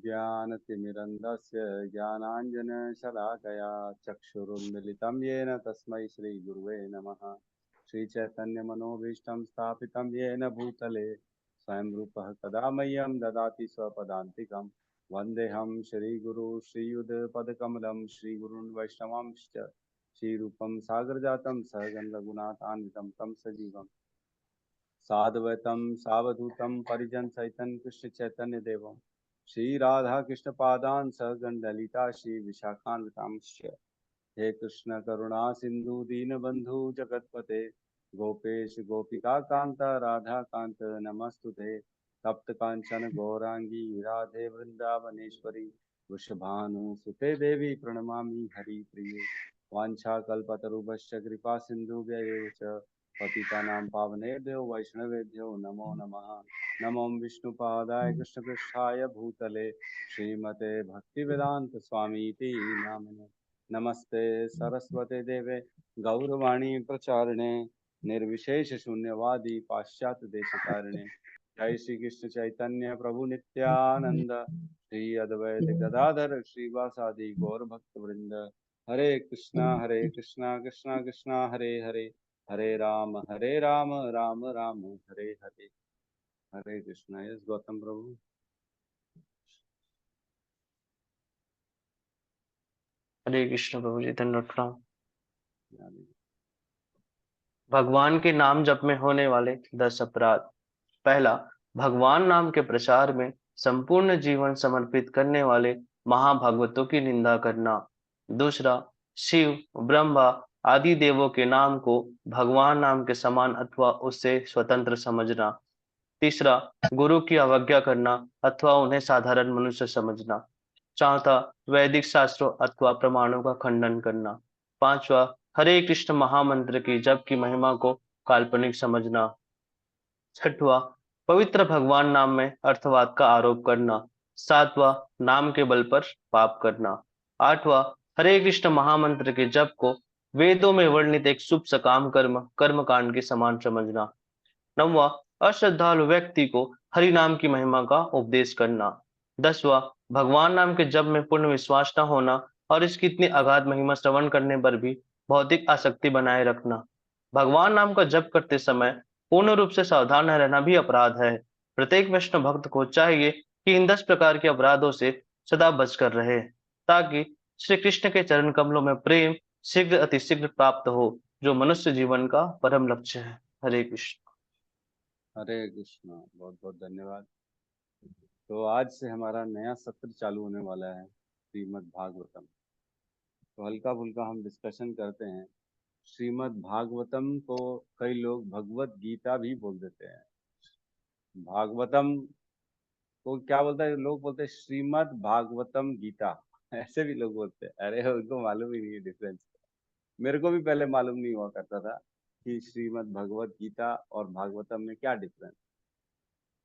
ज्ञानतिमिरन्धस्य ज्ञानाञ्जनशलाकया चक्षुरुन्मिलितं येन तस्मै श्रीगुरुवे नमः। श्रीचैतन्यमनोभीष्टं स्थापितं येन भूतले स्वयं रूपः कदा मह्यं ददाति स्वपदान्तिकं। वन्देऽहं श्रीगुरु श्रीयुधपदकमलं श्रीगुरून् वैष्णवांश्च श्रीरूपं सागरजातं सहगं रघुनाथान्वितं तं सजीवम् साद्वैतं सावधूतं परिजन सहितं कृष्ण चैतन्य देवं श्री राधा कृष्ण पादान सहगण ललिता श्री विशाखान्वितांश्च। हे कृष्ण करुणा सिंधु दीनबंधु जगतपते गोपेश गोपिका कांत राधा कांत नमस्तुते। तप्त कांचन गौरांगी राधे वृंदावनेश्वरी वृषभानुसुते देवी प्रणमामि हरिप्रिये। वाञ्छाकल्पतरुभ्यश्च कृपा सिन्धुभ्यैव च पतितानां पावनेभ्यो वैष्णवेभ्यो नमो नमः। नमो विष्णुपादाय कृष्णपृष्ठाय भूतले श्रीमते भक्तिवेदांत स्वामी इति नामिने। नमस्ते सरस्वते देवे गौरवाणी प्रचारिणे निर्विशेष शून्यवादी पाश्चात्य देशतारिणे। जय श्री कृष्ण चैतन्य प्रभु नित्यानंद श्री अद्वैत गदाधर श्रीवासादि गौर भक्त वृंद। हरे कृष्णा कृष्णा कृष्णा हरे हरे हरे राम राम राम हरे हरे। हरे कृष्णा। यस गौतम प्रभु। हरे कृष्ण प्रभु जी, धन्यवाद प्रणाम। भगवान के नाम जप में होने वाले 10 अपराध। पहला, भगवान नाम के प्रचार में संपूर्ण जीवन समर्पित करने वाले महाभागवतों की निंदा करना। दूसरा, शिव, ब्रह्मा आदि देवों के नाम को भगवान नाम के समान अथवा उससे स्वतंत्र समझना। तीसरा, गुरु की अवज्ञा करना अथवा उन्हें साधारण मनुष्य समझना। चौथा, वैदिक शास्त्रों अथवा प्रमाणों का खंडन करना। पांचवा, हरे कृष्ण महामंत्र की जप की महिमा को काल्पनिक समझना। छठवां, पवित्र भगवान नाम में अर्थवाद का आरोप करना। सातवां, नाम के बल पर पाप करना। आठवां, हरे कृष्ण महामंत्र के जप को वेदों में वर्णित एक शुभ सकाम कर्म कांड के समान समझना। नौवां, अश्रद्धालु व्यक्ति को हरि नाम की महिमा का उपदेश करना। 10वां, भगवान नाम के जप में पूर्ण विश्वास न होना और इसकी इतनी अगाध महिमा श्रवण करने पर भी भौतिक आसक्ति बनाए रखना। भगवान नाम का जप करते समय पूर्ण रूप से सावधान रहना भी अपराध है। प्रत्येक वैष्णव भक्त को चाहिए कि इन 10 प्रकार के अपराधों से सदा बचकर रहे, ताकि श्री कृष्ण के चरण कमलों में प्रेम शीघ्र अतिशीघ्र प्राप्त हो, जो मनुष्य जीवन का परम लक्ष्य है। हरे कृष्ण। हरे कृष्णा। बहुत बहुत धन्यवाद। तो आज से हमारा नया सत्र चालू होने वाला है श्रीमद् भागवतम। तो हल्का फुल्का हम डिस्कशन करते हैं। श्रीमद् भागवतम को कई लोग भगवत गीता भी बोल देते हैं। भागवतम को क्या बोलता है, लोग बोलते हैं श्रीमद् भागवतम गीता। ऐसे भी लोग बोलते हैं। अरे उनको मालूम ही नहीं है डिफरेंस। मेरे को भी पहले मालूम नहीं हुआ करता था कि श्रीमद् भगवत गीता और भागवतम में क्या डिफरेंस।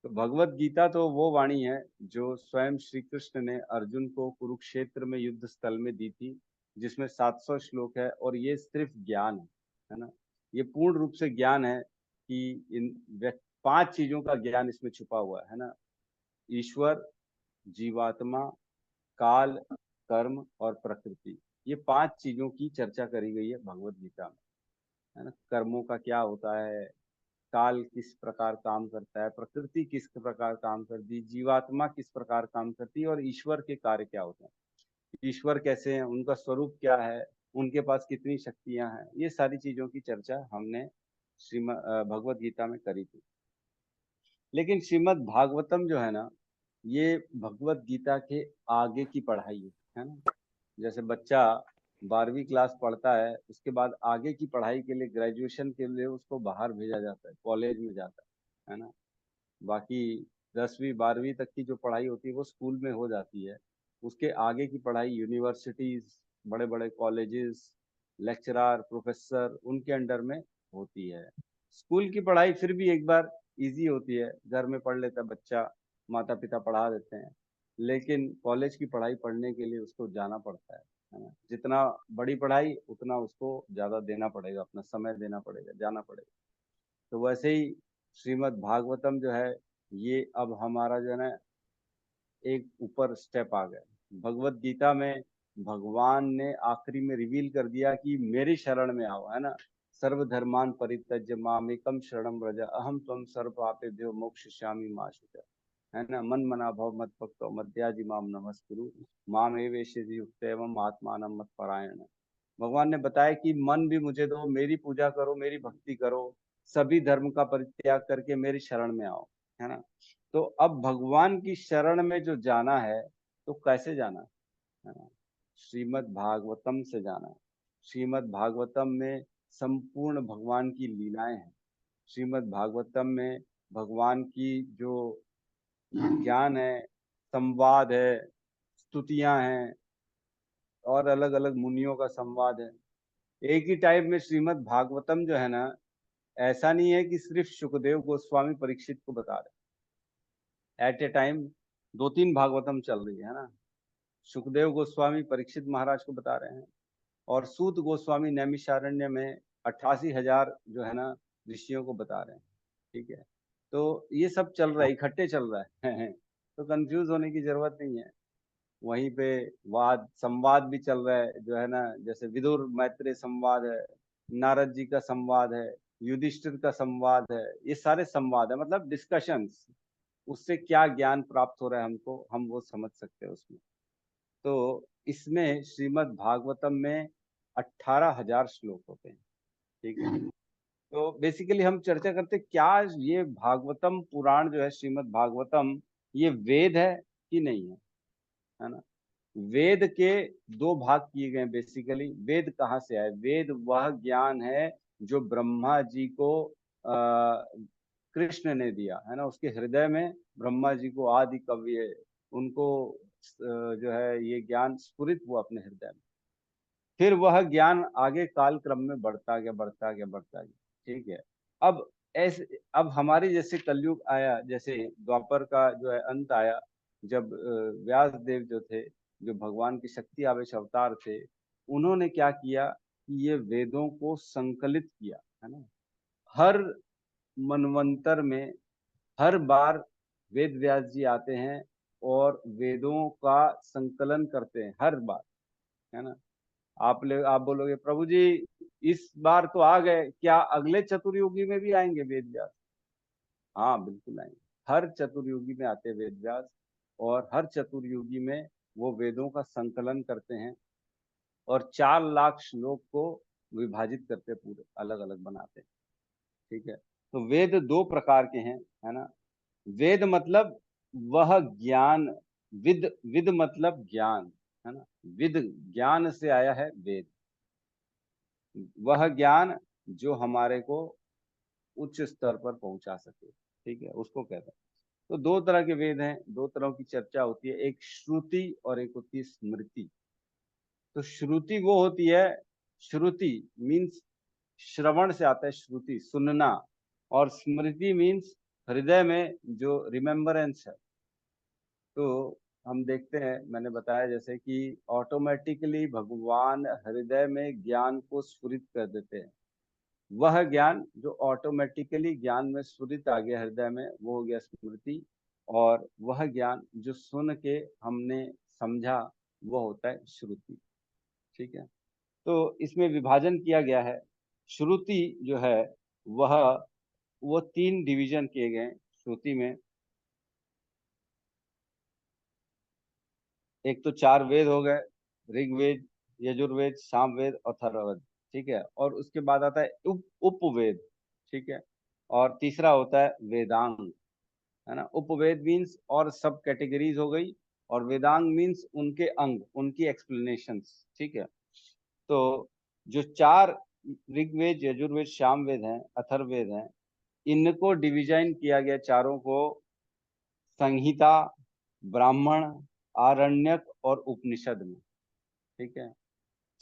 तो भगवत गीता तो वो वाणी है जो स्वयं श्री कृष्ण ने अर्जुन को कुरुक्षेत्र में युद्ध स्थल में दी थी, जिसमें 700 श्लोक है। और ये सिर्फ ज्ञान है ना। ये पूर्ण रूप से ज्ञान है कि इन 5 चीजों का ज्ञान इसमें छुपा हुआ है ना। ईश्वर, जीवात्मा, काल, कर्म और प्रकृति। ये 5 चीजों की चर्चा करी गई है भगवत गीता में, है ना। कर्मों का क्या होता है, काल किस प्रकार काम करता है, प्रकृति किस प्रकार काम करती है, जीवात्मा किस प्रकार काम करती है, और ईश्वर के कार्य क्या होते हैं, ईश्वर कैसे हैं, उनका स्वरूप क्या है, उनके पास कितनी शक्तियां हैं। ये सारी चीजों की चर्चा हमने श्रीमद भगवत गीता में करी थी। लेकिन श्रीमद् भागवतम जो है ना, ये भगवत गीता के आगे की पढ़ाई है ना। जैसे बच्चा 12वीं क्लास पढ़ता है, उसके बाद आगे की पढ़ाई के लिए, ग्रेजुएशन के लिए उसको बाहर भेजा जाता है, कॉलेज में जाता है ना। बाकी 10वीं 12वीं तक की जो पढ़ाई होती है वो स्कूल में हो जाती है। उसके आगे की पढ़ाई यूनिवर्सिटीज, बड़े बड़े कॉलेजेस, लेक्चरर, प्रोफेसर, उनके अंडर में होती है। स्कूल की पढ़ाई फिर भी एक बार इजी होती है, घर में पढ़ लेता है बच्चा, माता पिता पढ़ा देते हैं। लेकिन कॉलेज की पढ़ाई पढ़ने के लिए उसको जाना पड़ता है ना। जितना बड़ी पढ़ाई उतना उसको ज्यादा देना पड़ेगा, अपना समय देना पड़ेगा, जाना पड़ेगा। तो वैसे ही श्रीमद् भागवतम जो है, ये अब हमारा जो है ना एक ऊपर स्टेप आ गए। भगवत गीता में भगवान ने आखिरी में रिवील कर दिया कि मेरी शरण में आओ, है ना। सर्वधर्मान परित्यज्य मामेकम शरणम व्रज अहम त्वं सर्व पापेभ्यो मोक्षयिष्यामि मा शुचः, है ना। मन मना भव मत भक्तो मद्याजी माम नमस्कुरु माम एवेश्य युक्त एवं आत्मानं मत परायण। भगवान ने बताया कि मन भी मुझे दो, मेरी पूजा करो, मेरी भक्ति करो, सभी धर्म का परित्याग करके मेरी शरण में आओ, है ना। तो अब भगवान की शरण में जो जाना है तो कैसे जाना है ना, श्रीमद् भागवतम से जाना है। श्रीमद् भागवतम में संपूर्ण भगवान की लीलाएं हैं। श्रीमद् भागवतम में भगवान की जो ज्ञान है, संवाद है, स्तुतियां हैं और अलग अलग मुनियों का संवाद है। एक ही टाइम में श्रीमद् भागवतम जो है ना, ऐसा नहीं है कि सिर्फ सुखदेव गोस्वामी परीक्षित को बता रहे, एट ए टाइम दो तीन भागवतम चल रही है ना। सुखदेव गोस्वामी परीक्षित महाराज को बता रहे हैं और सूत गोस्वामी नैमिषारण्य में 88,000 जो है ना ऋषियों को बता रहे हैं। ठीक है, तो ये सब चल रहा है, इकट्ठे चल रहा है तो कंफ्यूज होने की जरूरत नहीं है। वहीं पे वाद संवाद भी चल रहा है जो है ना, जैसे विदुर मैत्रेय संवाद है, नारद जी का संवाद है, युधिष्ठिर का संवाद है, ये सारे संवाद है, मतलब डिस्कशंस। उससे क्या ज्ञान प्राप्त हो रहा है हमको, हम वो समझ सकते हैं उसमें। तो इसमें श्रीमद् भागवतम में 18,000 श्लोक होते हैं। ठीक है, तो बेसिकली हम चर्चा करते क्या ये भागवतम पुराण जो है श्रीमद् भागवतम, ये वेद है कि नहीं है ना। वेद के दो भाग किए गए बेसिकली। वेद कहाँ से आए? वेद वह ज्ञान है जो ब्रह्मा जी को कृष्ण ने दिया, है ना। उसके हृदय में ब्रह्मा जी को आदि कवि उनको जो है ये ज्ञान स्फुरित हुआ अपने हृदय में। फिर वह ज्ञान आगे काल क्रम में बढ़ता गया, बढ़ता गया, बढ़ता गया। ठीक है, अब ऐसे अब हमारी जैसे कलयुग आया, जैसे द्वापर का जो है अंत आया, जब व्यास देव जो थे, जो भगवान की शक्ति आवेश अवतार थे, उन्होंने क्या किया कि ये वेदों को संकलित किया, है ना। हर मनवंतर में हर बार वेद व्यास जी आते हैं और वेदों का संकलन करते हैं हर बार, है ना। आप बोलोगे प्रभु जी इस बार तो आ गए, क्या अगले चतुर्युगी में भी आएंगे वेद व्यास? हाँ बिल्कुल आएंगे। हर चतुर्युगी में आते हैं वेद व्यास, और हर चतुर्युगी में वो वेदों का संकलन करते हैं और 4 लाख श्लोक को विभाजित करते, पूरे अलग अलग बनाते हैं। ठीक है, तो वेद दो प्रकार के हैं, है ना। वेद मतलब वह ज्ञान, विद विद मतलब ज्ञान, है ना। विद ज्ञान से आया है वेद, वह ज्ञान जो हमारे को उच्च स्तर पर पहुंचा सके। ठीक है, उसको कहते हैं। तो दो तरह के वेद हैं, दो तरह की चर्चा होती है, एक श्रुति और एक होती है स्मृति। तो श्रुति वो होती है, श्रुति मीन्स श्रवण से आता है, श्रुति सुनना, और स्मृति मीन्स हृदय में जो रिमेम्बरेंस है। तो हम देखते हैं, मैंने बताया जैसे कि ऑटोमेटिकली भगवान हृदय में ज्ञान को स्फुरित कर देते हैं। वह ज्ञान जो ऑटोमेटिकली ज्ञान में स्फुरित आ गया हृदय में, वो हो गया स्मृति। और वह ज्ञान जो सुन के हमने समझा, वो होता है श्रुति। ठीक है, तो इसमें विभाजन किया गया है। श्रुति जो है वह वो 3 डिवीजन किए गए श्रुति में। एक तो 4 वेद हो गए, ऋग्वेद, यजुर्वेद, सामवेद और अथर्ववेद। ठीक है, और उसके बाद आता है उपवेद। ठीक है, और तीसरा होता है वेदांग, है ना। उपवेद मीन्स और सब कैटेगरीज हो गई, और वेदांग मीन्स उनके अंग, उनकी एक्सप्लेनेशंस। ठीक है, तो जो 4 ऋग्वेद, यजुर्वेद, सामवेद हैं, अथर्ववेद हैं, इनको डिवीजन किया गया चारों को संहिता, ब्राह्मण, आरण्यक और उपनिषद में। ठीक है,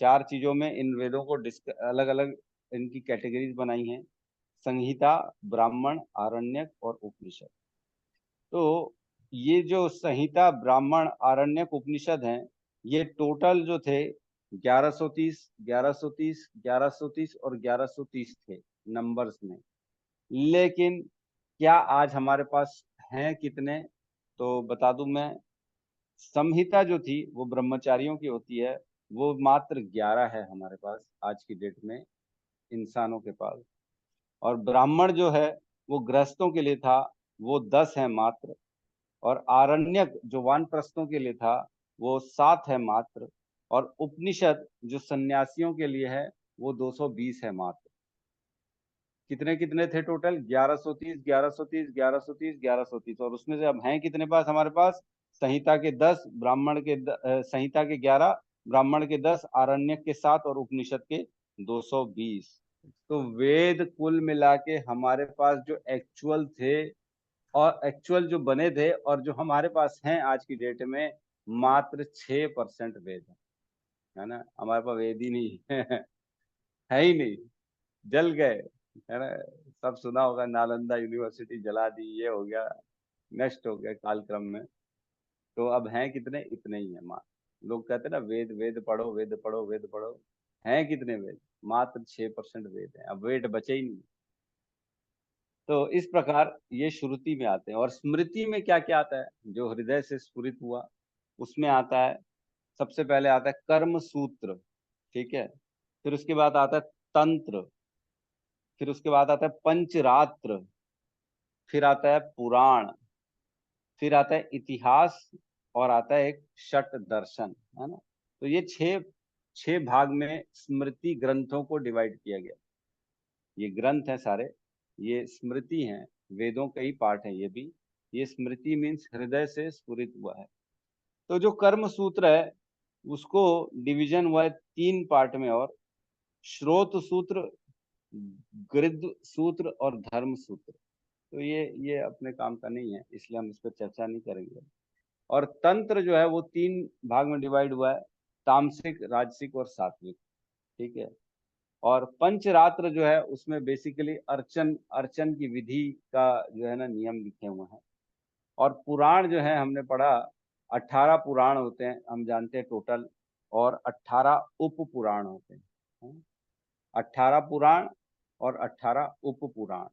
4 चीजों में इन वेदों को अलग अलग इनकी कैटेगरीज बनाई हैं, संहिता, ब्राह्मण, आरण्यक और उपनिषद। तो ये जो संहिता, ब्राह्मण, आरण्यक, उपनिषद हैं, ये टोटल जो थे 1130, 1130, 1130 और 1130 थे नंबर्स में। लेकिन क्या आज हमारे पास हैं कितने? तो बता दूं मैं, संहिता जो थी वो ब्रह्मचारियों की होती है, वो मात्र 11 है हमारे पास आज की डेट में इंसानों के पास। और ब्राह्मण जो है वो गृहस्थों के लिए था, वो 10 है मात्र। और आरण्यक जो वानप्रस्थों के लिए था वो 7 है मात्र। और उपनिषद जो सन्यासियों के लिए है वो 220 है मात्र। कितने कितने थे टोटल? 1130, 1130, 1130, 1130। और उसमें से अब हैं कितने पास हमारे पास? संहिता के 10, ब्राह्मण के संहिता के 11, ब्राह्मण के 10, आरण्यक के 7 और उपनिषद के 220। तो वेद कुल मिला के हमारे पास जो एक्चुअल थे और एक्चुअल जो बने थे और जो हमारे पास हैं आज की डेट में, मात्र 6% वेद है ना। हमारे पास वेद ही नहीं है ही नहीं, जल गए, है ना। सब सुना होगा, नालंदा यूनिवर्सिटी जला दी, ये हो गया, नष्ट हो गया कालक्रम में। तो अब हैं कितने? इतने ही है मात्र। लोग कहते हैं ना वेद वेद पढ़ो, वेद पढ़ो, वेद पढ़ो। हैं कितने वेद? मात्र 6% वेद है, अब वेद बचे ही नहीं। तो इस प्रकार ये श्रुति में आते हैं। और स्मृति में क्या क्या आता है? जो हृदय से स्फुरित हुआ उसमें आता है। सबसे पहले आता है कर्म सूत्र, ठीक है। फिर उसके बाद आता है तंत्र। फिर उसके बाद आता है पंचरात्र। फिर आता है पुराण। फिर आता है इतिहास। और आता है एक षट दर्शन, है ना। तो ये छह छह भाग में स्मृति ग्रंथों को डिवाइड किया गया। ये ग्रंथ है सारे, ये स्मृति हैं। वेदों के ही पार्ट है ये भी। ये स्मृति मीन्स हृदय से स्फुरित हुआ है। तो जो कर्म सूत्र है उसको डिवीजन हुआ है 3 पार्ट में। और श्रोत सूत्र, गृद सूत्र और धर्म सूत्र। तो ये अपने काम का नहीं है, इसलिए हम इस पर चर्चा नहीं करेंगे। और तंत्र जो है वो 3 भाग में डिवाइड हुआ है, तामसिक, राजसिक और सात्विक, ठीक है। और पंचरात्र जो है उसमें बेसिकली अर्चन अर्चन की विधि का जो है ना नियम लिखे हुए हैं। और पुराण जो है हमने पढ़ा, 18 पुराण होते हैं हम जानते हैं टोटल। और 18 उप पुराण होते हैं। 18 पुराण और 18 उप पुराण।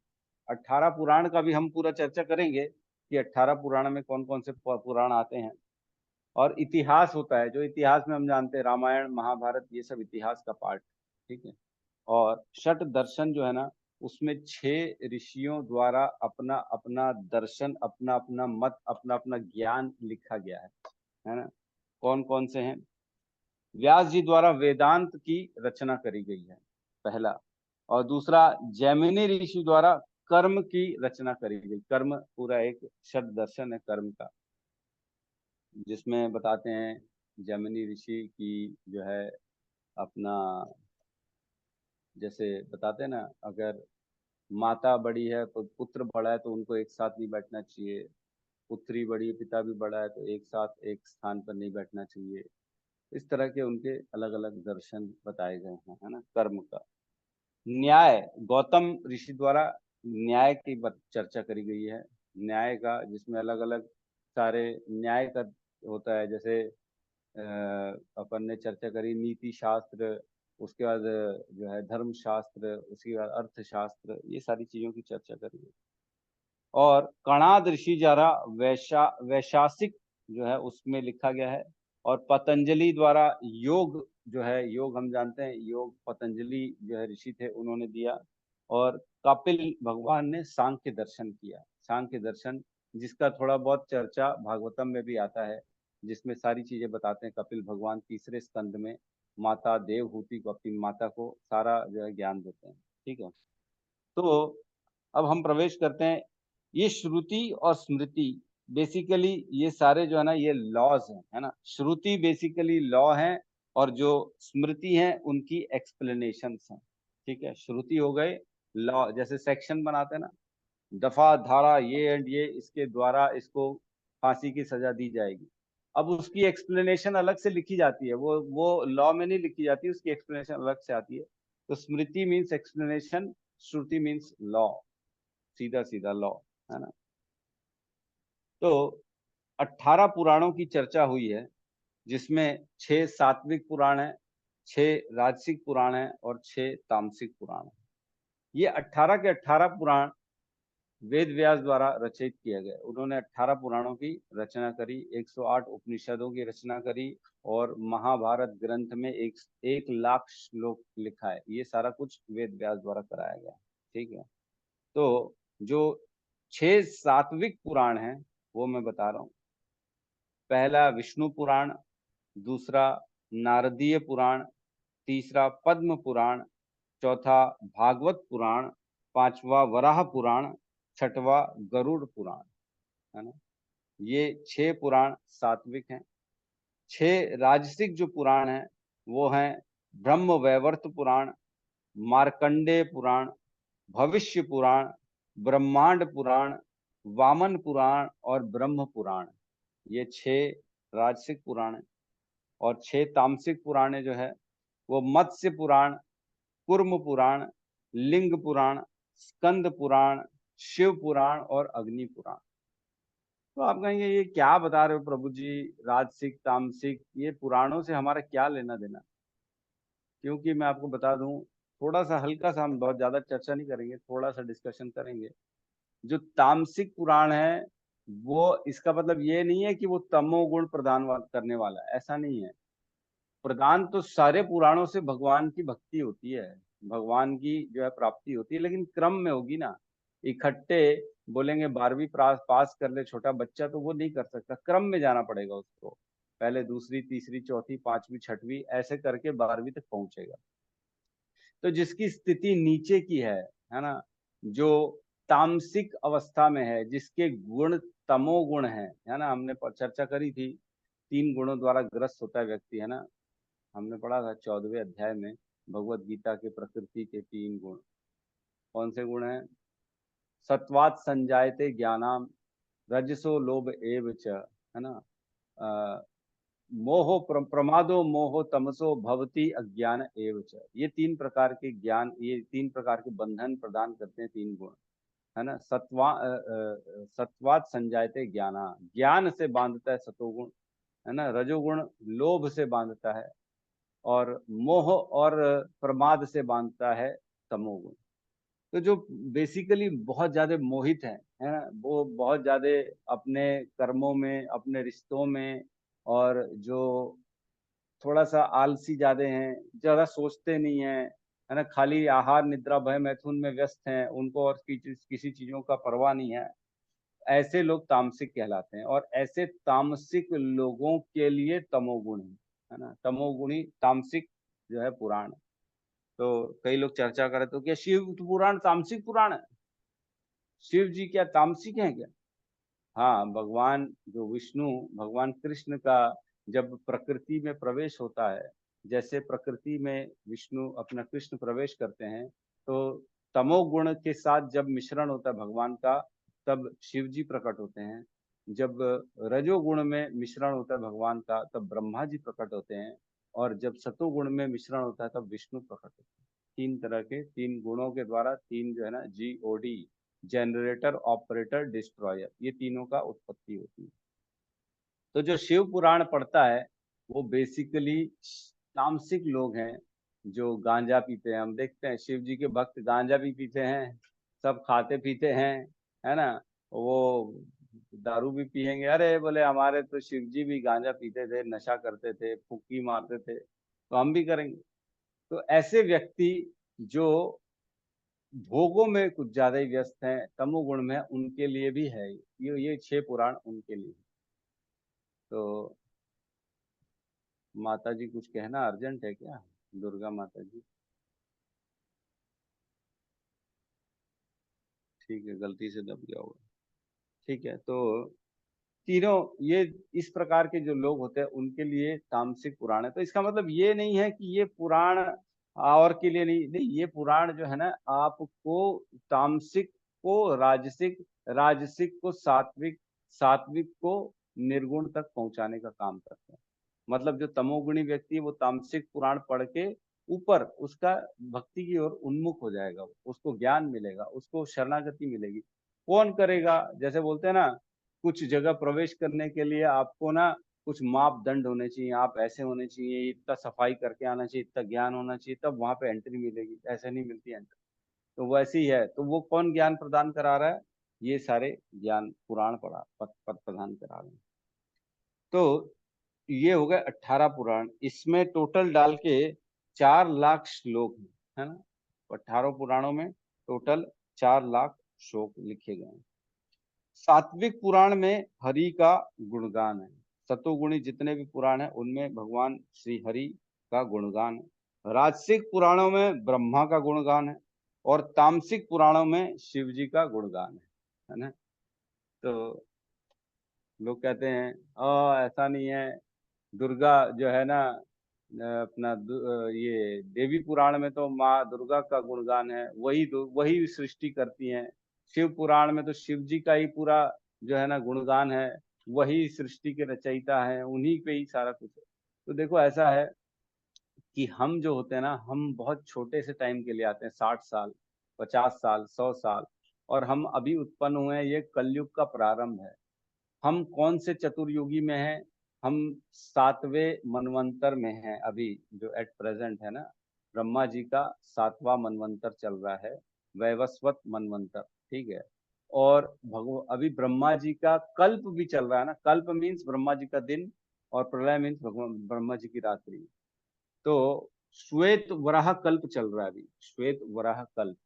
18 पुराण का भी हम पूरा चर्चा करेंगे कि 18 पुराण में कौन कौन से पुराण आते हैं। और इतिहास होता है, जो इतिहास में हम जानते हैं रामायण, महाभारत, ये सब इतिहास का पार्ट, ठीक है। और षट दर्शन जो है ना, उसमें 6 ऋषियों द्वारा अपना अपना दर्शन, अपना अपना मत, अपना अपना ज्ञान लिखा गया है ना। कौन कौन से हैं? व्यास जी द्वारा वेदांत की रचना करी गई है, पहला। और दूसरा, जैमिनी ऋषि द्वारा कर्म की रचना करी गई। कर्म पूरा एक षट दर्शन है कर्म का, जिसमें बताते हैं जैमिनी ऋषि की जो है अपना, जैसे बताते हैं ना, अगर माता बड़ी है तो पुत्र बड़ा है तो उनको एक साथ नहीं बैठना चाहिए। पुत्री बड़ी है, पिता भी बड़ा है तो एक साथ एक स्थान पर नहीं बैठना चाहिए। इस तरह के उनके अलग अलग दर्शन बताए गए हैं, है ना, कर्म का। न्याय, गौतम ऋषि द्वारा न्याय की चर्चा करी गई है। न्याय का, जिसमें अलग अलग सारे न्याय का होता है। जैसे अपन ने चर्चा करी नीति शास्त्र, उसके बाद जो है धर्म शास्त्र, उसके बाद अर्थशास्त्र, ये सारी चीजों की चर्चा करी है। और कणाद ऋषि द्वारा वैशासिक जो है उसमें लिखा गया है। और पतंजलि द्वारा योग जो है, योग हम जानते हैं, योग पतंजलि जो है ऋषि थे उन्होंने दिया। और कपिल भगवान ने सांख्य दर्शन किया। सांख्य दर्शन जिसका थोड़ा बहुत चर्चा भागवतम में भी आता है, जिसमें सारी चीजें बताते हैं। कपिल भगवान तीसरे स्कंद में माता देवहूति को, अपनी माता को सारा जो है ज्ञान देते हैं, ठीक है। तो अब हम प्रवेश करते हैं। ये श्रुति और स्मृति बेसिकली ये सारे जो है ना ये लॉज हैं, है ना। श्रुति बेसिकली लॉ है और जो स्मृति है उनकी एक्सप्लेनेशंस हैं, ठीक है। श्रुति हो गए लॉ, जैसे सेक्शन बनाते हैं ना, दफा धारा ये एंड ये, इसके द्वारा इसको फांसी की सजा दी जाएगी। अब उसकी एक्सप्लेनेशन अलग से लिखी जाती है, वो लॉ में नहीं लिखी जाती, उसकी एक्सप्लेनेशन अलग से आती है। तो स्मृति मीन्स एक्सप्लेनेशन, श्रुति मीन्स लॉ, सीधा सीधा लॉ, है ना। तो 18 पुराणों की चर्चा हुई है, जिसमें 6 सात्विक पुराण है, 6 राजसिक पुराण है और 6 तामसिक पुराण है। ये 18 के 18 पुराण वेद व्यास द्वारा रचित किया गया। उन्होंने 18 पुराणों की रचना करी, 108 उपनिषदों की रचना करी और महाभारत ग्रंथ में 1 लाख श्लोक लिखा है। ये सारा कुछ वेद व्यास द्वारा कराया गया। ठीक है, तो जो 6 सात्विक पुराण हैं वो मैं बता रहा हूँ। पहला विष्णु पुराण, दूसरा नारदीय पुराण, तीसरा पद्म पुराण, चौथा भागवत पुराण, पांचवा वराह पुराण, छठवा गरुड़ पुराण, है ना। ये 6 पुराण सात्विक हैं। 6 राजसिक जो पुराण हैं वो हैं ब्रह्म वैवर्त पुराण, मार्कंडेय पुराण, भविष्य पुराण, ब्रह्मांड पुराण, वामन पुराण और ब्रह्म पुराण। ये 6 राजसिक पुराण हैं। और 6 तामसिक पुराण जो है वो मत्स्य पुराण, कुर्म पुराण, लिंग पुराण, स्कंद पुराण, शिव पुराण और अग्नि पुराण। तो आप कहेंगे ये क्या बता रहे हो प्रभु जी, राजसिक तामसिक, ये पुराणों से हमारा क्या लेना देना। क्योंकि मैं आपको बता दूं, थोड़ा सा हल्का सा, हम बहुत ज्यादा चर्चा नहीं करेंगे, थोड़ा सा डिस्कशन करेंगे। जो तामसिक पुराण है वो, इसका मतलब ये नहीं है कि वो तमोगुण प्रदान करने वाला है, ऐसा नहीं है। प्रदान तो सारे पुराणों से भगवान की भक्ति होती है, भगवान की जो है प्राप्ति होती है, लेकिन क्रम में होगी ना। इकट्ठे बोलेंगे 12वीं पास कर ले छोटा बच्चा, तो वो नहीं कर सकता, क्रम में जाना पड़ेगा उसको। पहले दूसरी, तीसरी, चौथी, पांचवी, छठवीं ऐसे करके 12वीं तक पहुंचेगा। तो जिसकी स्थिति नीचे की है ना, जो तामसिक अवस्था में है, जिसके गुण तमोगुण है ना, हमने चर्चा करी थी। 3 गुणों द्वारा ग्रस्त होता है व्यक्ति, है ना। हमने पढ़ा था 14वें अध्याय में भगवत गीता के प्रकृति के 3 गुण। कौन से गुण हैं? सत्वात संजायते ज्ञानाम, रजसो लोभ एव च, है ना। मोहो प्रमादो मोहो तमसो भवती अज्ञान एव च। ये 3 प्रकार के ज्ञान, ये 3 प्रकार के बंधन प्रदान करते हैं 3 गुण, है ना। सत्वात संजायते ज्ञाना, ज्ञान से बांधता है सतोगुण, है ना। रजोगुण लोभ से बांधता है, और मोह और प्रमाद से बांधता है तमोगुण। तो जो बेसिकली बहुत ज्यादा मोहित है ना, वो बहुत ज्यादा अपने कर्मों में, अपने रिश्तों में, और जो थोड़ा सा आलसी ज्यादा हैं, ज्यादा सोचते नहीं है ना, खाली आहार निद्रा भय मैथुन में व्यस्त हैं, उनको और किसी चीजों का परवाह नहीं है, ऐसे लोग तामसिक कहलाते हैं। और ऐसे तामसिक लोगों के लिए तमोगुण है ना, तमोगुणी तामसिक जो है पुराण। तो कई लोग चर्चा करे तो क्या शिव पुराण तामसिक पुराण है? शिव जी क्या तामसिक हैं क्या? हाँ, भगवान जो विष्णु, भगवान कृष्ण का जब प्रकृति में प्रवेश होता है, जैसे प्रकृति में विष्णु अपना कृष्ण प्रवेश करते हैं, तो तमोगुण के साथ जब मिश्रण होता है भगवान का, तब शिव जी प्रकट होते हैं। जब रजोगुण में मिश्रण होता है भगवान का, तब ब्रह्मा जी प्रकट होते हैं। और जब सतोगुण में मिश्रण होता है, तब विष्णु प्रकट होते हैं। 3 तरह के, 3 गुणों के द्वारा, 3 जो है ना, GOD, जनरेटर, ऑपरेटर, डिस्ट्रॉयर, ये तीनों का उत्पत्ति होती है। तो जो शिव पुराण पढ़ता है वो बेसिकली तामसिक लोग हैं, जो गांजा पीते हैं। हम देखते हैं शिव जी के भक्त गांजा भी पीते हैं, सब खाते पीते हैं, है ना। वो दारू भी पियेंगे, अरे बोले हमारे तो शिव जी भी गांजा पीते थे, नशा करते थे, फुक्की मारते थे, तो हम भी करेंगे। तो ऐसे व्यक्ति जो भोगों में कुछ ज्यादा ही व्यस्त हैं, तमोगुण में, उनके लिए भी है ये 6 पुराण उनके लिए। तो माता जी कुछ कहना अर्जेंट है क्या? दुर्गा माता जी, ठीक है, गलती से दब गया होगा। ठीक है, तो तीनों ये इस प्रकार के जो लोग होते हैं उनके लिए तामसिक पुराण है। तो इसका मतलब ये नहीं है कि ये पुराण और के लिए नहीं, नहीं, ये पुराण जो है ना, आपको तामसिक को राजसिक, राजसिक को सात्विक, सात्विक को निर्गुण तक पहुंचाने का काम करते हैं। मतलब जो तमोगुणी व्यक्ति है वो तामसिक पुराण पढ़ के ऊपर उसका भक्ति की ओर उन्मुख हो जाएगा, उसको ज्ञान मिलेगा, उसको शरणागति मिलेगी। कौन करेगा? जैसे बोलते हैं ना, कुछ जगह प्रवेश करने के लिए आपको ना कुछ मापदंड होने चाहिए, आप ऐसे होने चाहिए, इतना सफाई करके आना चाहिए, इतना ज्ञान होना चाहिए, तब वहां पे एंट्री मिलेगी, ऐसे नहीं मिलती एंट्री। तो वैसे ही है, तो वो कौन ज्ञान प्रदान करा रहा है? ये सारे ज्ञान पुराण पढ़ा पद प्रदान करा रहे हैं। तो ये हो गए 18 पुराण। इसमें टोटल डाल के 4 लाख श्लोक है ना। 18 पुराणों में टोटल 4 लाख श्लोक लिखे गए हैं। सात्विक पुराण में हरि का गुणगान है। सतोगुणी जितने भी पुराण है उनमें भगवान श्री हरि का गुणगान है। राजसिक पुराणों में ब्रह्मा का गुणगान है और तामसिक पुराणों में शिव जी का गुणगान है ना। तो लोग कहते हैं ऐसा नहीं है, दुर्गा जो है ना अपना ये देवी पुराण में तो माँ दुर्गा का गुणगान है, वही सृष्टि करती हैं। शिव पुराण में तो शिव जी का ही पूरा जो है ना गुणगान है, वही सृष्टि के रचयिता है, उन्हीं पे ही सारा कुछ है। तो देखो ऐसा है कि हम जो होते हैं ना, हम बहुत छोटे से टाइम के लिए आते हैं, 60 साल, 50 साल, 100 साल, और हम अभी उत्पन्न हुए हैं। ये कलयुग का प्रारंभ है। हम कौन से चतुर्युगी में हैं? हम 7वें मनवंतर में हैं अभी, जो एट प्रेजेंट है ना। ब्रह्मा जी का 7वां मनवंतर चल रहा है, वैवस्वत मनवंतर, ठीक है। और अभी ब्रह्मा जी का कल्प भी चल रहा है ना। कल्प मीन्स ब्रह्मा जी का दिन, और प्रलय मीन्स ब्रह्मा जी की रात्रि। तो श्वेत वराह कल्प चल रहा है अभी, श्वेत वराह कल्प।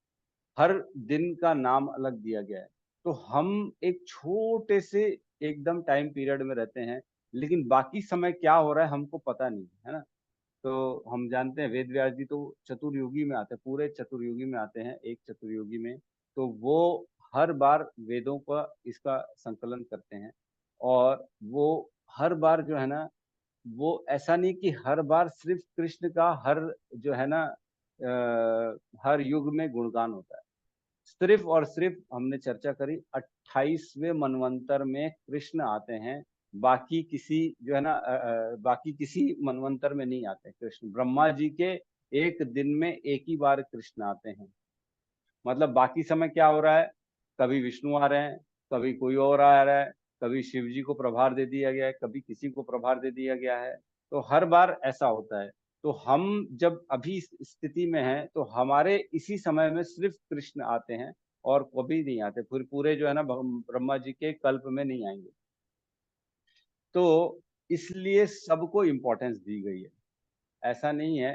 हर दिन का नाम अलग दिया गया है। तो हम एक छोटे से एकदम टाइम पीरियड में रहते हैं, लेकिन बाकी समय क्या हो रहा है हमको पता नहीं है ना। तो हम जानते हैं वेद व्यास जी तो चतुर्युगी में आते हैं, पूरे चतुर्युगी में आते हैं, एक चतुर्युगी में। तो वो हर बार वेदों का इसका संकलन करते हैं, और वो हर बार जो है ना, वो ऐसा नहीं कि हर बार सिर्फ कृष्ण का हर जो है ना हर युग में गुणगान होता है। सिर्फ और सिर्फ हमने चर्चा करी 28वें मनवंतर में कृष्ण आते हैं। बाकी किसी जो है ना बाकी किसी मनवंतर में नहीं आते कृष्ण। ब्रह्मा जी के एक दिन में एक ही बार कृष्ण आते हैं। मतलब बाकी समय क्या हो रहा है, कभी विष्णु आ रहे हैं, कभी कोई और आ रहा है, कभी शिव जी को प्रभार दे दिया गया है, कभी किसी को प्रभार दे दिया गया है। तो हर बार ऐसा होता है। तो हम जब अभी इस स्थिति में हैं, तो हमारे इसी समय में सिर्फ कृष्ण आते हैं, और कभी नहीं आते। फिर पूरे जो है ना ब्रह्मा जी के कल्प में नहीं आएंगे। तो इसलिए सबको इम्पोर्टेंस दी गई है। ऐसा नहीं है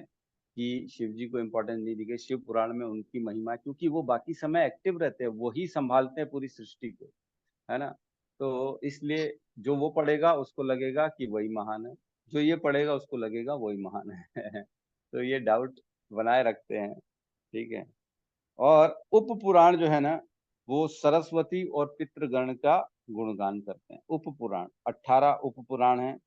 कि शिव जी को इम्पोर्टेंस नहीं दी गई। शिव पुराण में उनकी महिमा, क्योंकि वो बाकी समय एक्टिव रहते हैं, वही संभालते हैं पूरी सृष्टि को, है ना। तो इसलिए जो वो पढ़ेगा उसको लगेगा कि वही महान है, जो ये पढ़ेगा उसको लगेगा वही महान है। तो ये डाउट बनाए रखते हैं, ठीक है। और उप पुराण जो है ना, वो सरस्वती और पितृगण का गुणगान करते हैं। उप पुराण 18 उप पुराण हैं।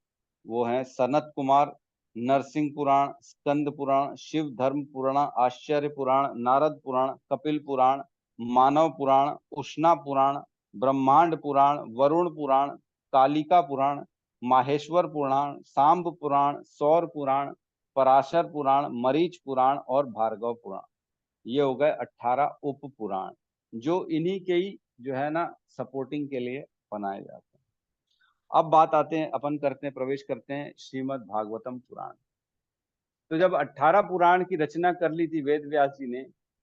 वो हैं सनत कुमार, नरसिंह पुराण, स्कंद पुराण, शिव धर्म पुराण, आश्चर्य पुराण, नारद पुराण, कपिल पुराण, मानव पुराण, उष्णा पुराण, ब्रह्मांड पुराण, वरुण पुराण, कालिका पुराण, माहेश्वर पुराण, सांब पुराण, सौर पुराण, पराशर पुराण, मरीच पुराण और भार्गव पुराण। ये हो गए 18 उप पुराण, जो इन्हीं के ही जो है ना सपोर्टिंग के लिए बनाए जाते हैं। अब बात आते हैं, अपन करते हैं, प्रवेश करते हैं श्रीमद् भागवतम पुराण। तो जब 18 पुराण की रचना कर ली थी वेद व्यास जी ने,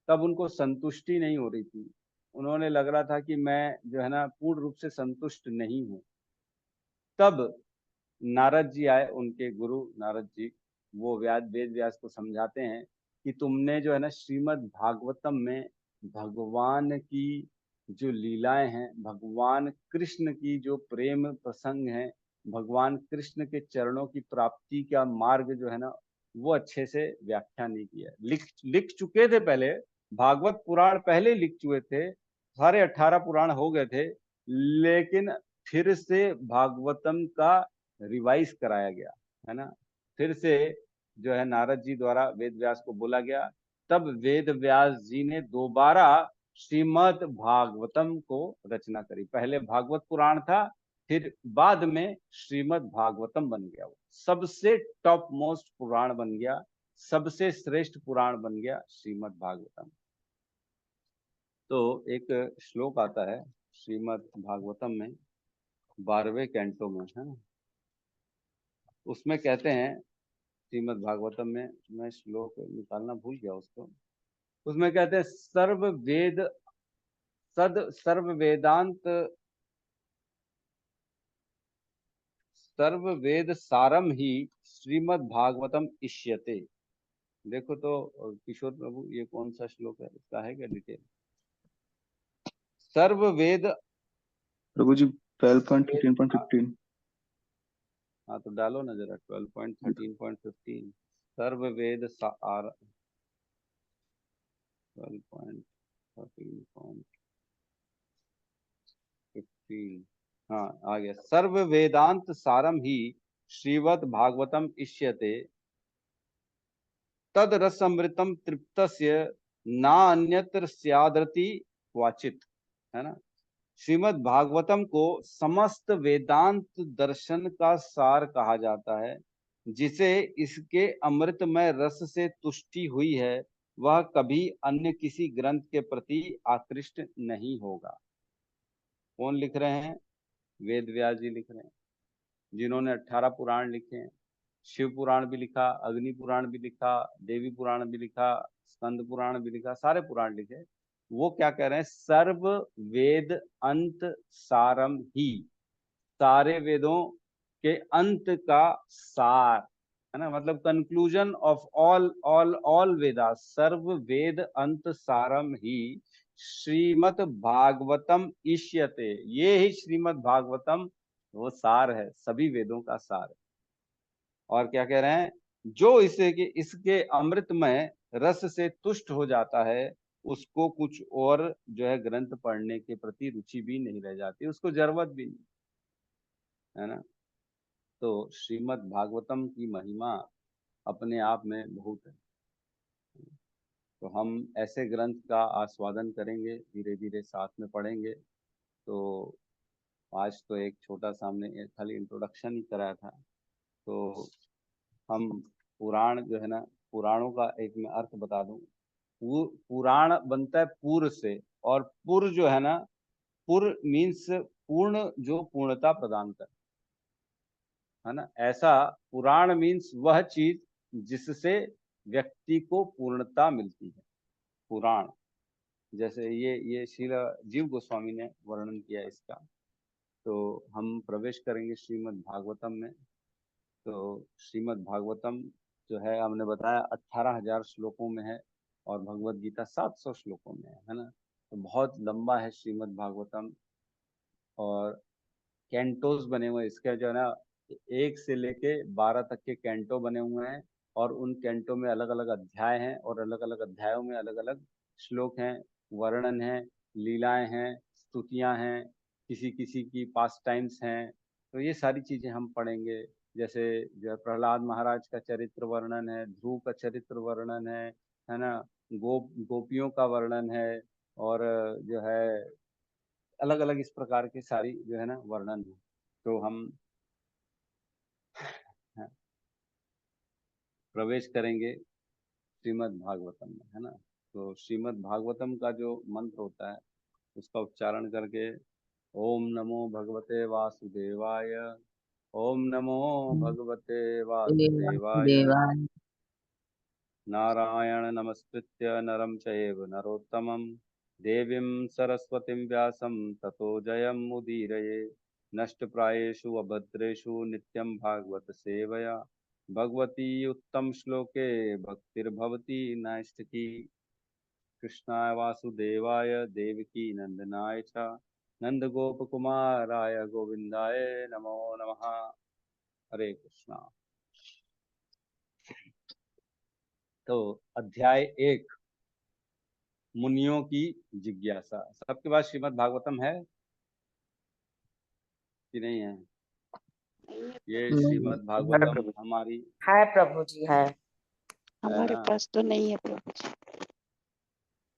तब उनको संतुष्टि नहीं हो रही थी। उन्होंने लग रहा था कि मैं जो है ना पूर्ण रूप से संतुष्ट नहीं हूँ। तब नारद जी आए, उनके गुरु नारद जी, वो वेद व्यास को समझाते हैं कि तुमने जो है ना श्रीमद् भागवतम में भगवान की जो लीलाएं हैं, भगवान कृष्ण की जो प्रेम प्रसंग है, भगवान कृष्ण के चरणों की प्राप्ति का मार्ग जो है ना, वो अच्छे से व्याख्या नहीं किया। लिख लिख चुके थे पहले, भागवत पुराण पहले लिख चुके थे, सारे 18 पुराण हो गए थे, लेकिन फिर से भागवतम का रिवाइज कराया गया, है ना। फिर से जो है नारद जी द्वारा वेद व्यास को बोला गया। तब वेद व्यास जी ने दोबारा श्रीमद् भागवतम को रचना करी। पहले भागवत पुराण था, फिर बाद में श्रीमद् भागवतम बन गया। वो सबसे टॉप मोस्ट पुराण बन गया, सबसे श्रेष्ठ पुराण बन गया श्रीमद् भागवतम। तो एक श्लोक आता है श्रीमद् भागवतम में, 12वें कैंटो में, है ना। उसमें कहते हैं श्रीमद् भागवतम में, मैं श्लोक निकालना भूल गया उसको। उसमें कहते हैं सर्व वेद सर्व वेद सारम ही श्रीमद् भागवतम इष्यते। देखो तो किशोर प्रभु, ये कौन सा श्लोक है, इसका है क्या डिटेल? सर्व वेद, प्रभु जी 12.13.15। हाँ तो डालो ना जरा 12.13.15। सर्व वेद सार 12.13.15। हाँ आ गया। सर्व वेदांत सारम ही श्रीमद् भागवतम इष्यते तद रसमृतम तृप्तस्य ना अन्यत्र स्यादृति क्वाचित। है ना। श्रीमद् भागवतम को समस्त वेदांत दर्शन का सार कहा जाता है। जिसे इसके अमृतमय रस से तुष्टि हुई है वह कभी अन्य किसी ग्रंथ के प्रति आकृष्ट नहीं होगा। कौन लिख रहे हैं? वेद व्यास जी लिख रहे हैं, जिन्होंने 18 पुराण लिखे हैं। शिव पुराण भी लिखा, अग्नि पुराण भी लिखा, देवी पुराण भी लिखा, स्कंद पुराण भी लिखा, सारे पुराण लिखे। वो क्या कह रहे हैं? सर्व वेद अंत सारम ही, सारे वेदों के अंत का सार, है ना, मतलब कंक्लूजन ऑफ ऑल वेदा। सर्व वेद अंत सारम ही श्रीमद् भागवतम इष्यते। ये ही श्रीमद् भागवतम वो सार है, सभी वेदों का सार है। और क्या कह रहे हैं? जो इसके अमृतमय रस से तुष्ट हो जाता है उसको कुछ और जो है ग्रंथ पढ़ने के प्रति रुचि भी नहीं रह जाती, उसको जरूरत भी नहीं, है ना। तो श्रीमद् भागवतम की महिमा अपने आप में बहुत है। तो हम ऐसे ग्रंथ का आस्वादन करेंगे, धीरे धीरे साथ में पढ़ेंगे। तो आज तो एक छोटा सा हमने खाली इंट्रोडक्शन ही कराया था। तो हम पुराण जो है ना, पुराणों का एक मैं अर्थ बता दूं। पुराण बनता है पुर से, और पुर जो है ना, पुर मीन्स पूर्ण, जो पूर्णता प्रदान कर, है ना। ऐसा पुराण मीन्स वह चीज जिससे व्यक्ति को पूर्णता मिलती है, पुराण। जैसे ये श्रील जीव गोस्वामी ने वर्णन किया इसका। तो हम प्रवेश करेंगे श्रीमद् भागवतम में। तो श्रीमद् भागवतम जो है, हमने बताया 18,000 श्लोकों में है, और भगवत गीता 700 श्लोकों में है ना। तो बहुत लंबा है श्रीमद् भागवतम। और कैंटोस बने हुए इसके जो है ना, 1 से लेके 12 तक के कैंटो बने हुए हैं। और उन कैंटो में अलग अलग अध्याय हैं, और अलग अलग अध्यायों में अलग अलग श्लोक हैं, वर्णन है, लीलाएं हैं, स्तुतियां हैं, किसी किसी की पास टाइम्स हैं। तो ये सारी चीजें हम पढ़ेंगे। जैसे जो है प्रहलाद महाराज का चरित्र वर्णन है, ध्रुव का चरित्र वर्णन है ना, गोपियों का वर्णन है, और जो है अलग अलग इस प्रकार की सारी जो है ना वर्णन है। तो हम प्रवेश करेंगे श्रीमद् भागवतम में, है ना। तो श्रीमद् भागवतम का जो मंत्र होता है उसका उच्चारण करके, ओम नमो भगवते वासुदेवाय, ओम नमो भगवते वासुदेवाय, देवाय नारायण नमस्कृत्य नरं चैव नरोत्तमं, देवीं सरस्वतीं व्यासं ततो जयमुदीरये। नष्टप्रायेषु अभद्रेषु नित्यं भागवत सेवया, भगवती उत्तम श्लोके भक्तिर्भवती नैष्ठिकी। कृष्णाय वासुदेवाय देवकी नंदनाय च नंदगोपकुमाराय गोविंदाय नमो नमः। हरे कृष्णा। तो अध्याय 1, मुनियों की जिज्ञासा। सबके पास श्रीमद् भागवतम है कि नहीं है? ये श्रीमद् है भागवतम प्रभु, हमारी है प्रभु जी है। है हमारे ना। पास तो नहीं है प्रभु जी।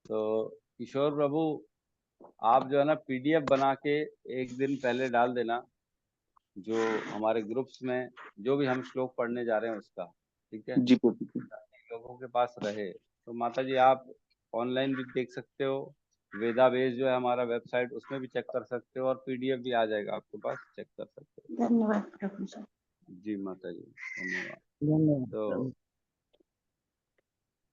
तो किशोर प्रभु, आप जो है ना पीडीएफ बना के एक दिन पहले डाल देना, जो हमारे ग्रुप्स में जो भी हम श्लोक पढ़ने जा रहे हैं उसका, ठीक है, जी प्रभु जी। ताकि लोगों के पास रहे। तो माता जी आप ऑनलाइन भी देख सकते हो, वेदाबेस जो है हमारा वेबसाइट, उसमें भी चेक कर सकते हो, और पीडीएफ भी आ जाएगा आपके पास, चेक कर सकते धन्यवाद प्रभु जी। हो। जी माता जी, धन्यवाद। धन्यवाद तो प्रभु।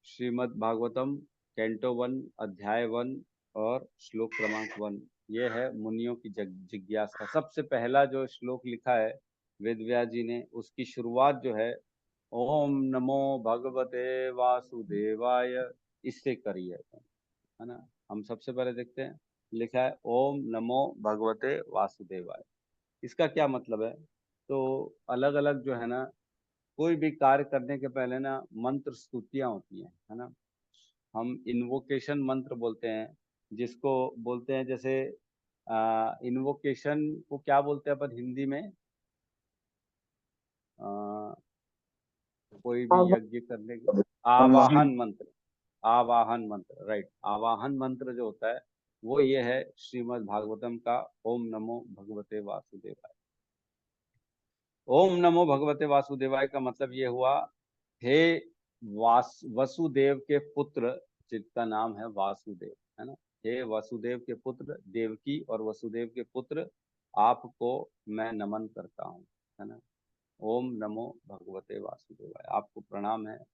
श्रीमद् भागवतम कैंटो 1 अध्याय 1 और श्लोक क्रमांक 1 ये है मुनियों की जिज्ञासा। सबसे पहला जो श्लोक लिखा है वेद व्यास जी ने, उसकी शुरुआत जो है ओम नमो भगवते वासुदेवाय, इससे करी है ना। हम सबसे पहले देखते हैं, लिखा है ओम नमो भगवते वासुदेवाय। इसका क्या मतलब है? तो अलग अलग जो है ना, कोई भी कार्य करने के पहले ना मंत्र स्तुतियां होती हैं, है ना। हम इन्वोकेशन मंत्र बोलते हैं, जिसको बोलते हैं, जैसे इन्वोकेशन को क्या बोलते हैं अपन हिंदी में? आ, कोई भी यज्ञ करने के आवाहन मंत्र, आवाहन मंत्र, राइट। आवाहन मंत्र जो होता है वो ये है श्रीमद् भागवतम का ओम नमो भगवते वासुदेवाय। ओम नमो भगवते वासुदेवाय का मतलब ये हुआ, हे वसुदेव के पुत्र, जिसका नाम है वासुदेव, है ना। हे वसुदेव के पुत्र, देवकी और वसुदेव के पुत्र, आपको मैं नमन करता हूँ, है ना। ओम नमो भगवते वासुदेवाय, आपको प्रणाम है।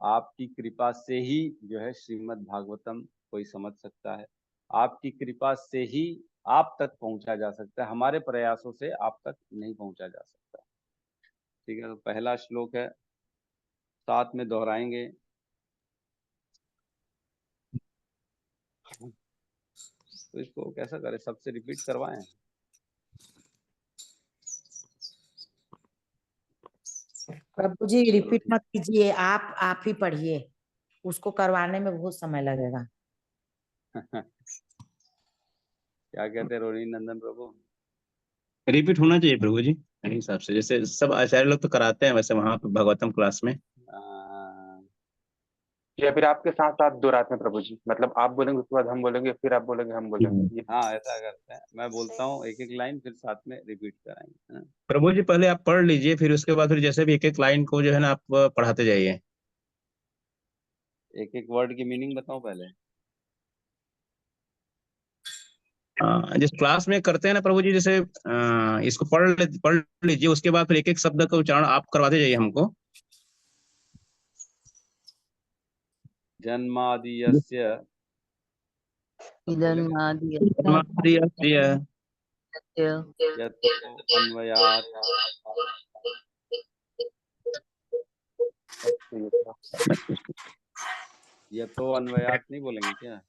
आपकी कृपा से ही जो है श्रीमद् भागवतम कोई समझ सकता है, आपकी कृपा से ही आप तक पहुंचा जा सकता है, हमारे प्रयासों से आप तक नहीं पहुंचा जा सकता। ठीक है, तो पहला श्लोक है, साथ में दोहराएंगे। तो इसको कैसा करें, सबसे रिपीट करवाएं? प्रभु जी चलो रिपीट ठीक। मत कीजिए, आप ही पढ़िए, उसको करवाने में बहुत समय लगेगा। क्या कहते हैं रोहिणी नंदन प्रभु? रिपीट होना चाहिए प्रभु जी, मेरे हिसाब से जैसे सब आचार्य लोग तो कराते हैं वैसे वहां पे भगवतम क्लास में। आ, या फिर आपके साथ साथ दोहराते हैं प्रभु जी, मतलब आप बोलेंगे उसके बाद हम बोलेंगे, फिर आप बोलेंगे हम बोलेंगे, ये हाँ ऐसा करते हैं, मैं बोलता हूँ एक एक लाइन, फिर साथ में रिपीट कराएंगे, है ना। प्रभु जी पहले आप पढ़ लीजिए, फिर उसके बाद फिर जैसे भी एक एक लाइन को जो है ना आप पढ़ाते जाइए। एक एक वर्ड की मीनिंग बताओ पहले। जिस क्लास में करते हैं ना प्रभु जी, जैसे इसको पढ़ लीजिए, उसके बाद फिर एक एक शब्द का उच्चारण आप करवाते जाइए हमको। जन्मादियस्य जन्माद्यस्य यतो अन्वयात् यतो अन्वयात् नहीं बोलेंगे क्या?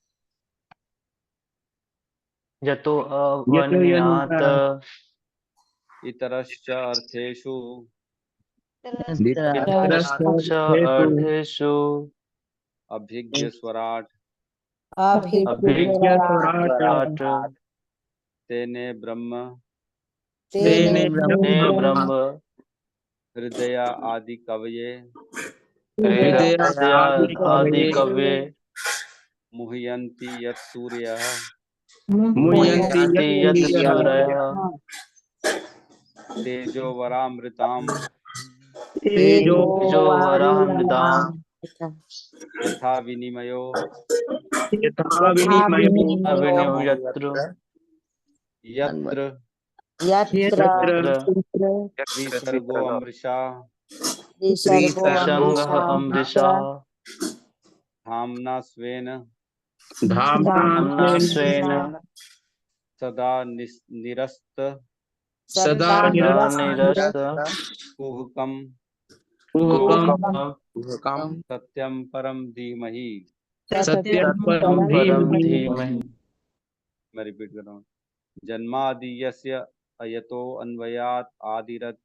यतो अवन्यात् इतरश्च अर्थेषु इतरश्च अर्थेषु अभिज्ञ स्वराट् अभिज्ञस्वराट् तेने ब्रह्म तेने ब्रह्म हृदय आदि कवये हृदय आदि कव्ये मुह्यन्ति यत् सूर्यः मुह्यन्ति यत् सूरयः तेजोवरामृताम् तेजोवरामृताम् यथा विनिमयो अविनिमयत्र यत्र विसर्गो अमृषा संगः अमृषः धाम्ना स्वेन धाम्ना स्वेन सदा निरस्त सदा निरस्त कुहकम् सत्यम परम धीमहि। सत्यं परम परम धीमहि। धीमहि। मैं रिपीट कर रहा हूँ। जन्मादियस्य यतो अन्वयात् आदिरत्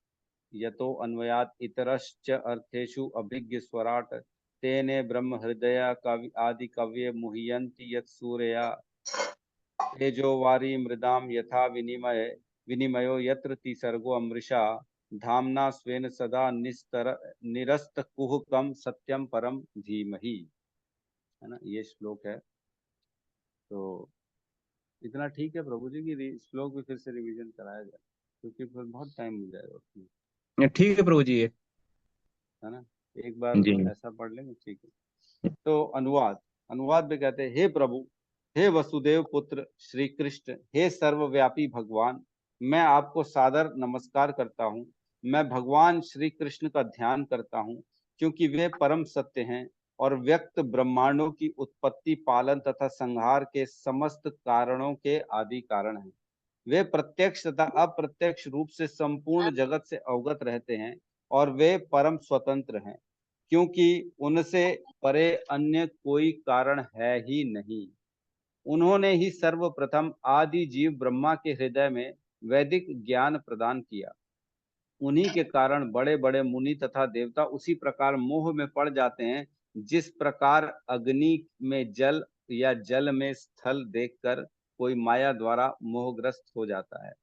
यतो अन्वयात् इतरश्च अर्थेषु अभिज्ञ स्वराट् तेने ब्रह्म हृदय कवि आदि कव्ये मुह्यन्ति यत् सूर्या तेजोवारी मृदाम यथा विनिमयो यत्र तिसर्गो अमृषा धाम्ना स्वेन सदा निरस्त कुहकम सत्यम परम धीमहि, है ना। ये श्लोक है। तो इतना ठीक है प्रभु जी की श्लोक भी फिर से रिवीजन कराया जाए, क्योंकि फिर बहुत टाइम मिल जाएगा उसमें, ठीक है प्रभु जी ये। है ना। एक बार जी ऐसा पढ़ लेंगे, ठीक है। तो अनुवाद, अनुवाद में कहते हैं, हे प्रभु, हे वसुदेव पुत्र श्री कृष्ण, हे सर्वव्यापी भगवान, मैं आपको सादर नमस्कार करता हूँ। मैं भगवान श्री कृष्ण का ध्यान करता हूँ, क्योंकि वे परम सत्य हैं। और व्यक्त ब्रह्मांडों की उत्पत्ति, पालन तथा संहार के समस्त कारणों के आदि कारण हैं। वे प्रत्यक्ष तथा अप्रत्यक्ष रूप से संपूर्ण जगत से अवगत रहते हैं और वे परम स्वतंत्र हैं, क्योंकि उनसे परे अन्य कोई कारण है ही नहीं। उन्होंने ही सर्वप्रथम आदि जीव ब्रह्मा के हृदय में वैदिक ज्ञान प्रदान किया। उन्हीं के कारण बड़े बड़े मुनि तथा देवता उसी प्रकार मोह में पड़ जाते हैं, जिस प्रकार अग्नि में जल या जल में स्थल देखकर कोई माया द्वारा मोहग्रस्त हो जाता है।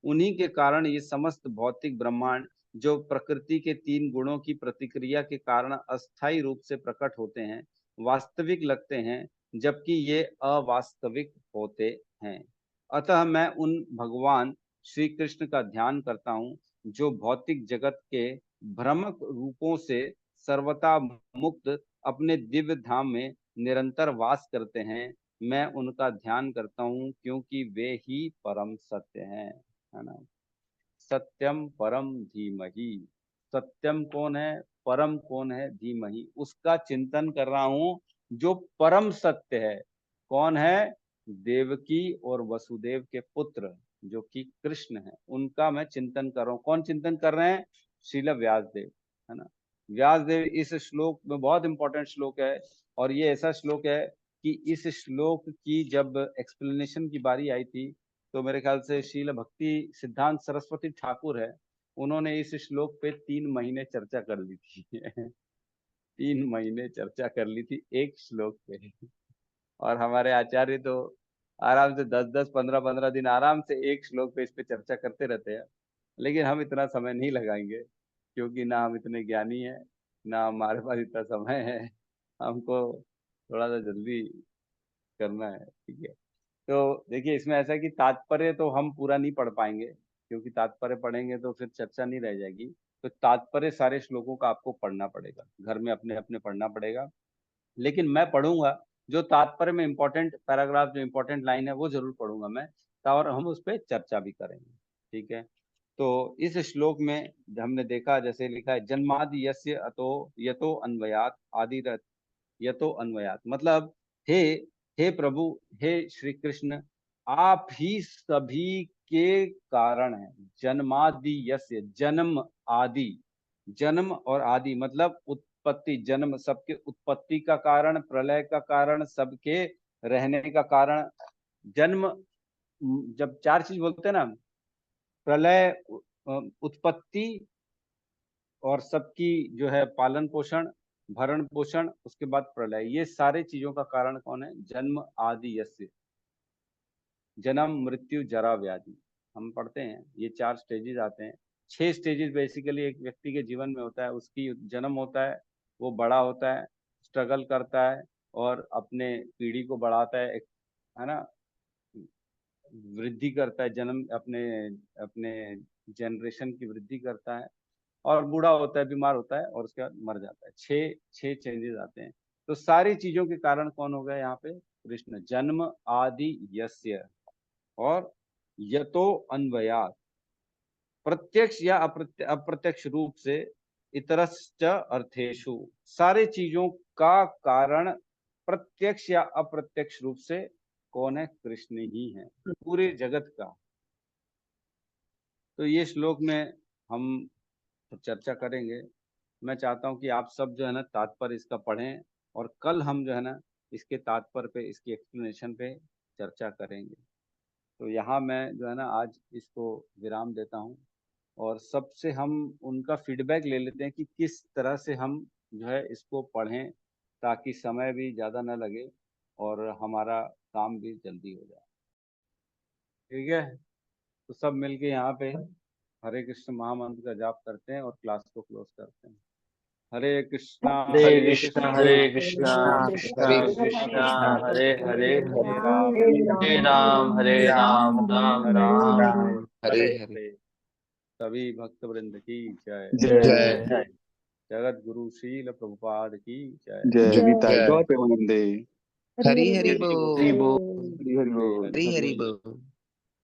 उन्हीं के कारण ये समस्त भौतिक ब्रह्मांड, जो प्रकृति के 3 गुणों की प्रतिक्रिया के कारण अस्थायी रूप से प्रकट होते हैं, वास्तविक लगते हैं, जबकि ये अवास्तविक होते हैं। अतः मैं उन भगवान श्री कृष्ण का ध्यान करता हूँ, जो भौतिक जगत के भ्रमक रूपों से सर्वथा मुक्त अपने दिव्य धाम में निरंतर वास करते हैं। मैं उनका ध्यान करता हूँ, क्योंकि वे ही परम सत्य हैं, है ना। सत्यम परम धीमहि। सत्यम कौन है, परम कौन है, धीमहि, उसका चिंतन कर रहा हूं, जो परम सत्य है। कौन है, देवकी और वसुदेव के पुत्र जो कि कृष्ण है, उनका मैं चिंतन कर रहा हूं। कौन चिंतन कर रहे हैं, श्रील व्यासदेव, है ना। व्यासदेव इस श्लोक में बहुत इंपॉर्टेंट श्लोक है, और ये ऐसा श्लोक है कि इस श्लोक की जब एक्सप्लेनेशन की बारी आई थी, तो मेरे ख्याल से श्रील भक्ति सिद्धांत सरस्वती ठाकुर है, उन्होंने इस श्लोक पे 3 महीने चर्चा कर ली थी 3 महीने चर्चा कर ली थी एक श्लोक पे। और हमारे आचार्य तो आराम से 10-10, 15-15 दिन आराम से एक श्लोक पे इस पे चर्चा करते रहते हैं। लेकिन हम इतना समय नहीं लगाएंगे, क्योंकि ना हम इतने ज्ञानी हैं, ना हमारे पास इतना समय है। हमको थोड़ा सा जल्दी करना है, ठीक है। तो देखिए, इसमें ऐसा है कि तात्पर्य तो हम पूरा नहीं पढ़ पाएंगे, क्योंकि तात्पर्य पढ़ेंगे तो फिर चर्चा नहीं रह जाएगी। तो तात्पर्य सारे श्लोकों का आपको पढ़ना पड़ेगा, घर में अपने अपने पढ़ना पड़ेगा। लेकिन मैं पढ़ूंगा जो तात्पर्य में इंपॉर्टेंट पैराग्राफ, जो इंपॉर्टेंट लाइन है, वो जरूर पढ़ूंगा मैं, और हम उस पर चर्चा भी करेंगे, ठीक है। तो इस श्लोक में हमने देखा, जैसे लिखा है, जन्मादि यस्य अतो यतो अन्वयात आदि यतो अन्वयात, मतलब हे प्रभु, हे श्री कृष्ण, आप ही सभी के कारण हैं। जन्मादि यस्य, जन्म आदि, जन्म और आदि मतलब उत्पत्ति, जन्म सबके उत्पत्ति का कारण, प्रलय का कारण, सबके रहने का कारण। जन्म, जब 4 चीज बोलते हैं ना, प्रलय, उत्पत्ति, और सबकी जो है पालन पोषण, भरण पोषण, उसके बाद प्रलय, ये सारे चीजों का कारण कौन है, जन्म आदि यस्य। जन्म, मृत्यु, जरा, व्याधि, हम पढ़ते हैं, ये 4 स्टेजेस आते हैं। 6 स्टेजेस बेसिकली एक व्यक्ति के जीवन में होता है। उसकी जन्म होता है, वो बड़ा होता है, स्ट्रगल करता है और अपने पीढ़ी को बढ़ाता है ना, वृद्धि करता है, जन्म अपने अपने जनरेशन की वृद्धि करता है, और बूढ़ा होता है, बीमार होता है, और उसके बाद मर जाता है। 6 चेंजेस आते हैं। तो सारी चीजों के कारण कौन हो गया यहाँ पे, कृष्ण। जन्म आदि यस्य और यतो अन्वयात, प्रत्यक्ष या अप्रत्यक्ष रूप से, इतरश्च अर्थेषु, सारे चीजों का कारण प्रत्यक्ष या अप्रत्यक्ष रूप से कौन है, कृष्ण ही है, पूरे जगत का। तो ये श्लोक में हम चर्चा करेंगे। मैं चाहता हूं कि आप सब जो है ना तात्पर्य इसका पढ़ें, और कल हम जो है ना इसके तात्पर्य पे, इसकी एक्सप्लेनेशन पे चर्चा करेंगे। तो यहाँ मैं जो है ना आज इसको विराम देता हूँ, और सबसे हम उनका फीडबैक ले लेते हैं कि किस तरह से हम जो है इसको पढ़ें, ताकि समय भी ज़्यादा न लगे और हमारा काम भी जल्दी हो जाए, ठीक है। तो सब मिलके यहाँ पे हरे कृष्ण महामंत्र का जाप करते हैं और क्लास को क्लोज करते हैं। हरे कृष्णा हरे कृष्णा हरे कृष्णा कृष्णा कृष्णा कृष्णा कृष्णा हरे हरे, हरे राम राम राम हरे हरे। सभी भक्त वृंद की जय। जय। जगत गुरु श्रील प्रभुपाद की जय। जय निताई गौर प्रेमानंदे। हरि हरि हरि बोल। हरि हरि बोल। बोल। हरि हरि हरि बोल। हरि बोल।